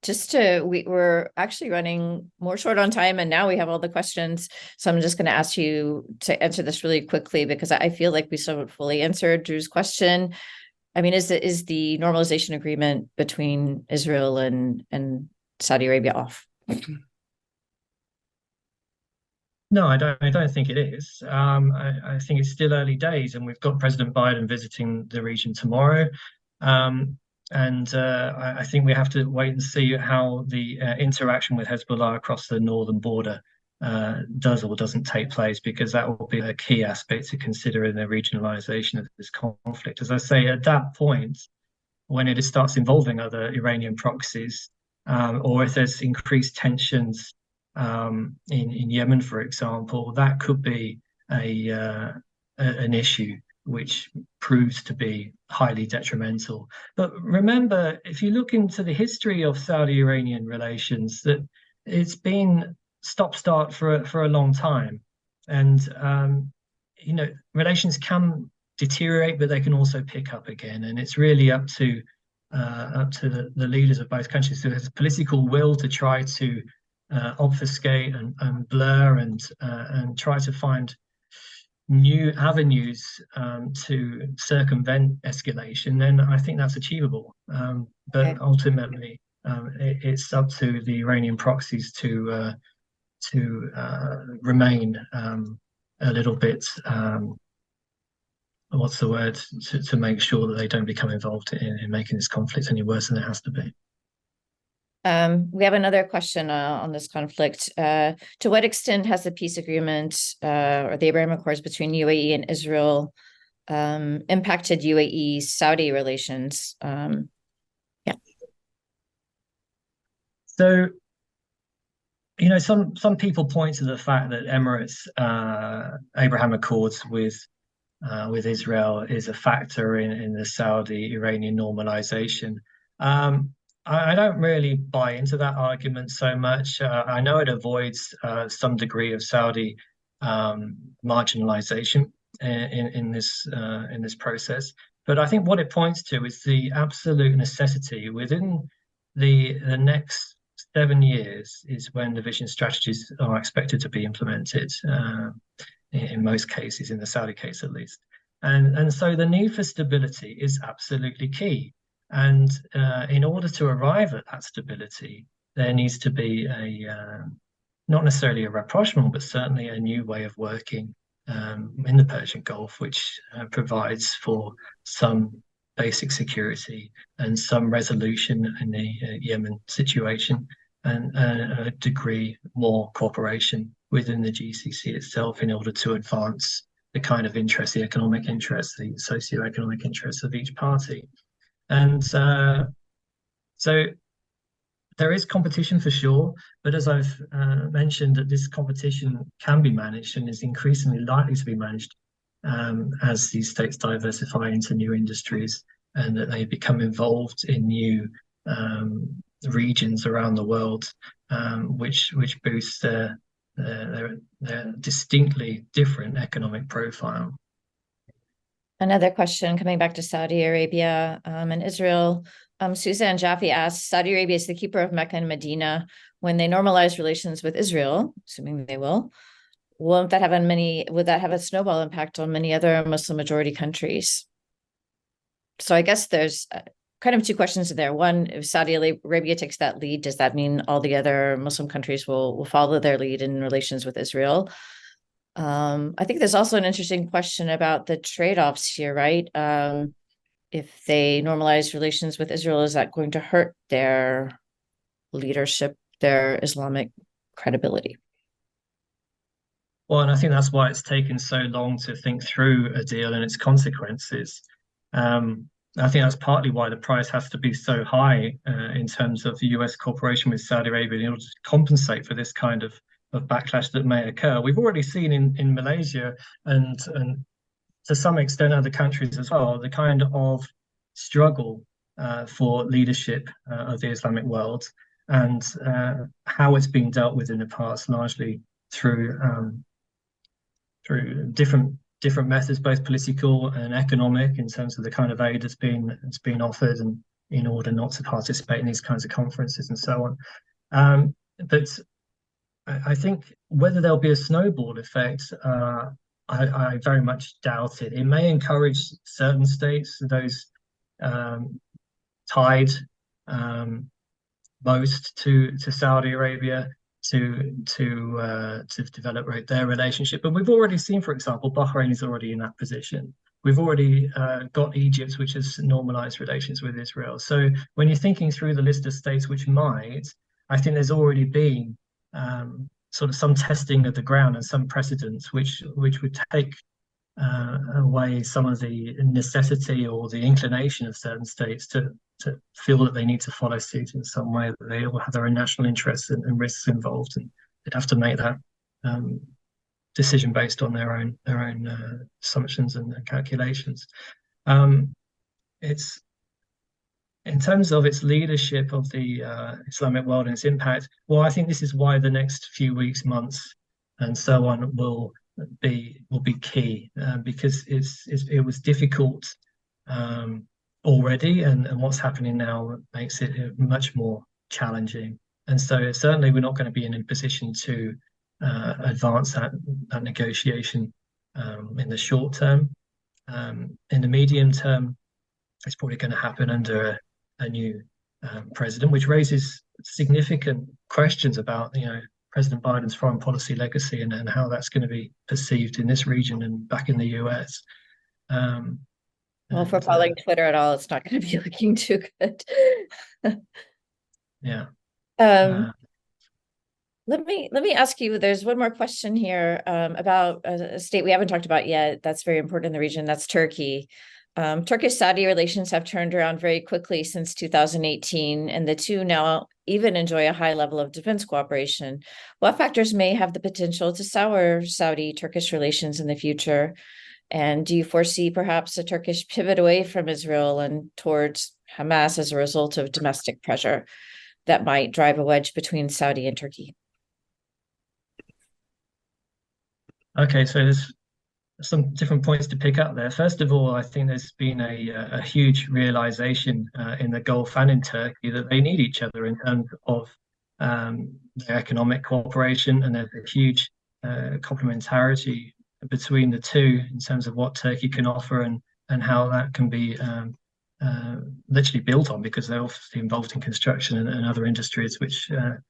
We're actually running more short on time, and now we have all the questions. So I'm just going to ask you to answer this really quickly, because I feel like we still haven't fully answered Drew's question. I mean, is the normalization agreement between Israel and Saudi Arabia off? No, I don't think it is. I think it's still early days, and we've got President Biden visiting the region tomorrow. I think we have to wait and see how the interaction with Hezbollah across the northern border does or doesn't take place, because that will be a key aspect to consider in the regionalization of this conflict. As I say, at that point, when it starts involving other Iranian proxies, or if there's increased tensions in Yemen, for example, that could be an issue which proves to be highly detrimental. But remember, if you look into the history of Saudi-Iranian relations, that it's been stop-start for a long time. And, relations can deteriorate, but they can also pick up again. And it's really up to the leaders of both countries. So there's political will to try to obfuscate and blur and try to find new avenues to circumvent escalation, then I think that's achievable. But ultimately, it's up to the Iranian proxies to remain a little bit, what's the word, to make sure that they don't become involved in making this conflict any worse than it has to be. We have another question on this conflict. To what extent has the peace agreement or the Abraham Accords between UAE and Israel impacted UAE-Saudi relations? So, some people point to the fact that Emirates Abraham Accords with Israel is a factor in the Saudi-Iranian normalization. I don't really buy into that argument so much. I know it avoids some degree of Saudi marginalization in this process, but I think what it points to is the absolute necessity within the next 7 years is when the vision strategies are expected to be implemented. In most cases, in the Saudi case at least, and so the need for stability is absolutely key. And in order to arrive at that stability, there needs to be not necessarily a rapprochement, but certainly a new way of working in the Persian Gulf, which provides for some basic security and some resolution in the Yemen situation, and a degree more cooperation within the GCC itself in order to advance the kind of interests, the economic interests, the socio-economic interests of each party. And so there is competition for sure, but as I've mentioned, that this competition can be managed and is increasingly likely to be managed as these states diversify into new industries and that they become involved in new regions around the world, which boosts their distinctly different economic profile. Another question coming back to Saudi Arabia and Israel. Suzanne Jaffe asks, Saudi Arabia is the keeper of Mecca and Medina. When they normalize relations with Israel, assuming they will would that have a snowball impact on many other Muslim majority countries? So I guess there's kind of two questions there. One, if Saudi Arabia takes that lead, does that mean all the other Muslim countries will follow their lead in relations with Israel? I think there's also an interesting question about the trade-offs here, right? If they normalize relations with Israel, is that going to hurt their leadership, their Islamic credibility? Well, and I think that's why it's taken so long to think through a deal and its consequences. I think that's partly why the price has to be so high in terms of the US cooperation with Saudi Arabia in order to compensate for this kind of backlash that may occur. We've already seen in Malaysia and to some extent other countries as well, the kind of struggle for leadership of the Islamic world and how it's been dealt with in the past, largely through different methods, both political and economic, in terms of the kind of aid that's been offered, and in order not to participate in these kinds of conferences and so on. But I think whether there'll be a snowball effect, I very much doubt it. It may encourage certain states, those tied most to Saudi Arabia, to develop their relationship. But we've already seen, for example, Bahrain is already in that position. We've already got Egypt, which has normalized relations with Israel. So when you're thinking through the list of states which might, I think there's already been sort of some testing of the ground and some precedents which would take away some of the necessity or the inclination of certain states to feel that they need to follow suit in some way, that they all have their own national interests and risks involved, and they'd have to make that decision based on their own assumptions and calculations. It's in terms of its leadership of the Islamic world and its impact. Well, I think this is why the next few weeks, months, and so on will be key, because it was difficult already, and what's happening now makes it much more challenging. And so certainly we're not going to be in a position to advance that negotiation in the short term. In the medium term, it's probably going to happen under a new president, which raises significant questions about, President Biden's foreign policy legacy and how that's going to be perceived in this region and back in the US. Well, if we're following Twitter at all, it's not going to be looking too good. Yeah. Let me ask you, there's one more question here about a state we haven't talked about yet that's very important in the region. That's Turkey. Turkish-Saudi relations have turned around very quickly since 2018, and the two now even enjoy a high level of defense cooperation. What factors may have the potential to sour Saudi-Turkish relations in the future? And do you foresee perhaps a Turkish pivot away from Israel and towards Hamas as a result of domestic pressure that might drive a wedge between Saudi and Turkey? Okay, so there's some different points to pick up there. First of all, I think there's been a huge realization in the Gulf and in Turkey that they need each other in terms of their economic cooperation, and there's a huge complementarity between the two in terms of what Turkey can offer and how that can be literally built on, because they're obviously involved in construction and other industries which are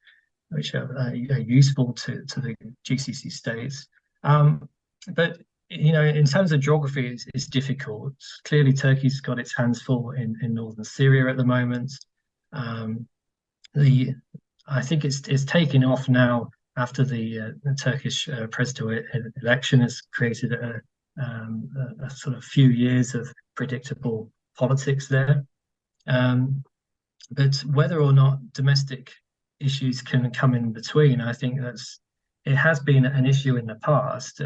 useful to the GCC states. But in terms of geography, it's difficult. Clearly, Turkey's got its hands full in northern Syria at the moment. I think it's taking off now after the Turkish presidential election has created a sort of few years of predictable politics there. But whether or not domestic issues can come in between, I think it has been an issue in the past.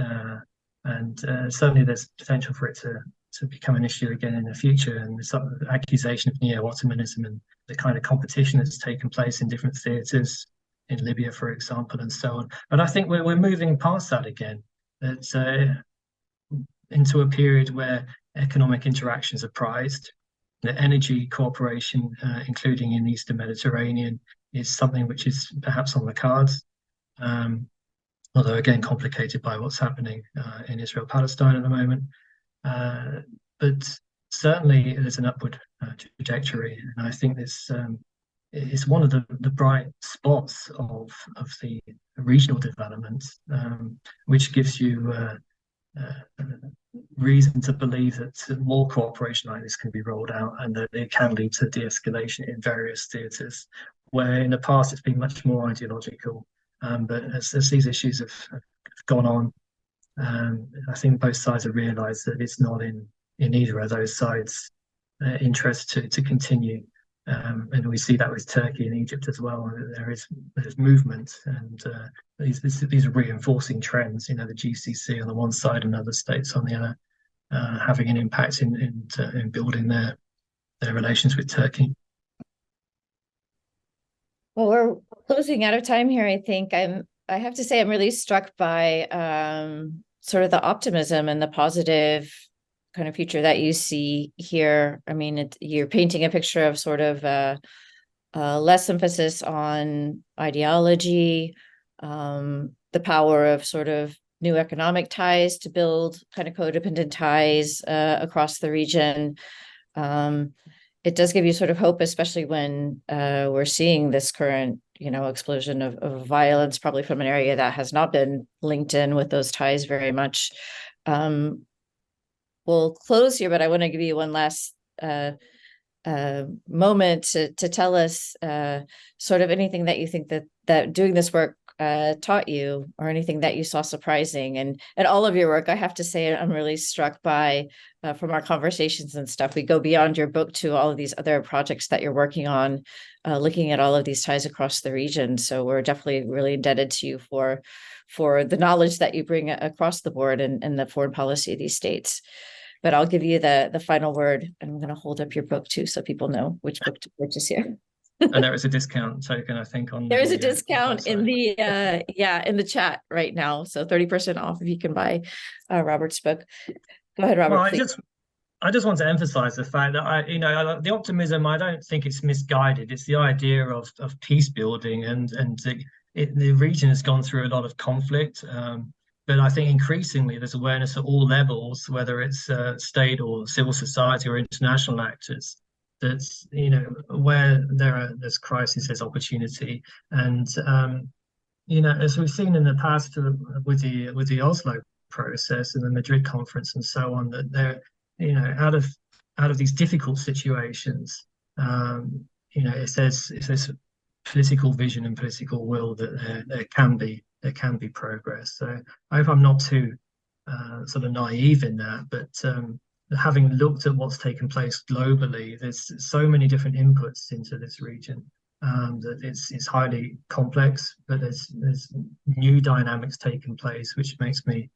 And certainly there's potential for it to become an issue again in the future. And there's some accusation of neo-Ottomanism and the kind of competition that's taken place in different theatres, in Libya, for example, and so on. But I think we're moving past that again. It's into a period where economic interactions are prized. The energy cooperation, including in the Eastern Mediterranean, is something which is perhaps on the cards. Although again complicated by what's happening in Israel-Palestine at the moment. But certainly there's an upward trajectory, and I think this is one of the bright spots of the regional development, which gives you reason to believe that more cooperation like this can be rolled out, and that it can lead to de-escalation in various theatres, where in the past it's been much more ideological. But as these issues have gone on, I think both sides have realised that it's not in either of those sides' interest to continue. And we see that with Turkey and Egypt as well. There's movement, and these are reinforcing trends. The GCC on the one side and other states on the other, having an impact in building their relations with Turkey. Well, we're closing out of time here. I think I have to say I'm really struck by sort of the optimism and the positive kind of future that you see here. I mean, you're painting a picture of sort of less emphasis on ideology, the power of sort of new economic ties to build kind of codependent ties across the region. It does give you sort of hope, especially when we're seeing this current, explosion of violence, probably from an area that has not been linked in with those ties very much. We'll close here, but I want to give you one last moment to tell us sort of anything that you think that doing this work taught you, or anything that you saw surprising. And all of your work, I have to say, I'm really struck by from our conversations and stuff. We go beyond your book to all of these other projects that you're working on, looking at all of these ties across the region. So we're definitely really indebted to you for the knowledge that you bring across the board and the foreign policy of these states. But I'll give you the final word, and I'm going to hold up your book too, so people know which book to purchase here. And there is a discount token, I think, on there is a discount in the in the chat right now, so 30% off if you can buy Robert's book. Go ahead, Robert. Well, I just want to emphasize the fact that the optimism, I don't think it's misguided. It's the idea of peace building, and the region has gone through a lot of conflict. But I think increasingly there's awareness at all levels, whether it's state or civil society or international actors, that's where there's crisis, there's opportunity. And as we've seen in the past with the Oslo process and the Madrid conference and so on, that they're out of these difficult situations, if there's political vision and political will, that there can be progress. So I hope I'm not too sort of naive in that, but having looked at what's taken place globally, there's so many different inputs into this region that it's highly complex, but there's new dynamics taking place, which makes me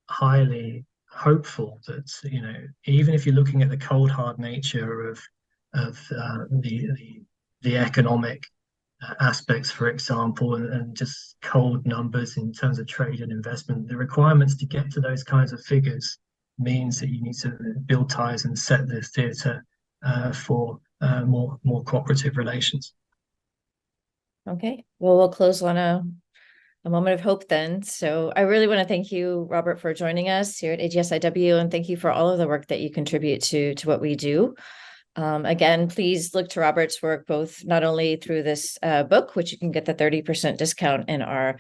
highly hopeful that even if you're looking at the cold hard nature of the economic aspects, for example, and just cold numbers in terms of trade and investment, the requirements to get to those kinds of figures means that you need to build ties and set the theatre for more cooperative relations. Okay, well, we'll close on a moment of hope then. So I really want to thank you, Robert, for joining us here at AGSIW, and thank you for all of the work that you contribute to what we do. Again, please look to Robert's work, both not only through this book, which you can get the 30% discount in our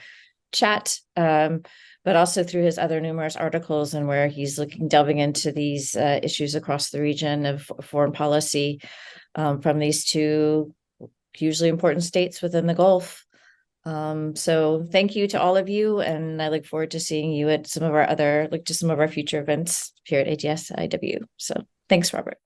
chat, but also through his other numerous articles, and where he's delving into these issues across the region of foreign policy from these two hugely important states within the Gulf. So thank you to all of you, and I look forward to seeing you at some of our future events here at AGSIW. So thanks, Robert.